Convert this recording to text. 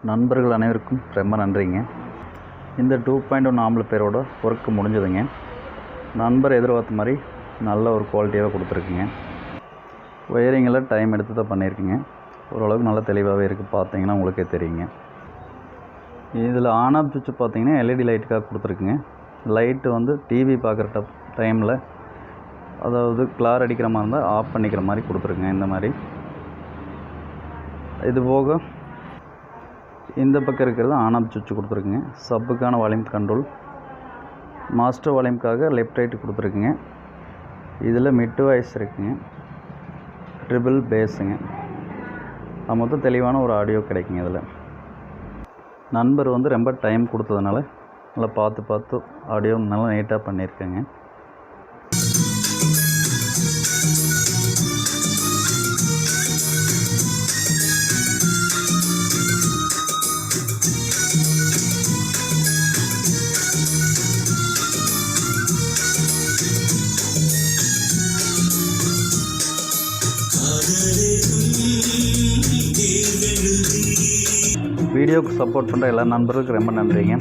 நண்பர்கள் அனைவருக்கும் ரொம்ப நன்றிங்க. இந்த 2.1 ஆம்பளை பேரோட ஒர்க்கு முடிஞ்சதுங்க. நண்பர் எதிர்பார்த்த மாதிரி நல்ல ஒரு குவாலிட்டியாக கொடுத்துருக்குங்க. ஒயரிங்கெல்லாம் டைம் எடுத்து தான் பண்ணியிருக்குங்க. ஓரளவுக்கு நல்லா தெளிவாகவே இருக்குது. பார்த்தீங்கன்னா உங்களுக்கே தெரியுங்க. இதில் ஆன் ஆஃப் சுவிட்ச் பார்த்தீங்கன்னா எல்இடி லைட்டுக்காக கொடுத்துருக்குங்க. லைட்டு வந்து டிவி பார்க்குற டைமில், அதாவது கிளார் அடிக்கிற மாதிரி இருந்தால் ஆஃப் பண்ணிக்கிற மாதிரி கொடுத்துருக்குங்க. இந்த மாதிரி இது போக இந்த பக்கம் இருக்கிறது ஆன் ஆஃப் சுவிட்ச் கொடுத்துருக்குங்க. சப்புக்கான வால்யூம் கண்ட்ரோல், மாஸ்டர் வால்யூம்க்காக லெஃப்ட் ரைட்டு கொடுத்துருக்குங்க. இதில் மிட் வாய்ஸ் இருக்குங்க, ட்ரிபிள் பேஸுங்க. மொத்தம் தெளிவான ஒரு ஆடியோ கிடைக்குங்க. இதில் நண்பர் வந்து ரொம்ப டைம் கொடுத்ததுனால நல்லா பார்த்து ஆடியோ நல்லா நீட்டாக பண்ணியிருக்கேங்க. வீடியோவுக்கு சப்போர்ட் பண்ணுற எல்லா நண்பர்களுக்கும் ரொம்ப நன்றிங்க.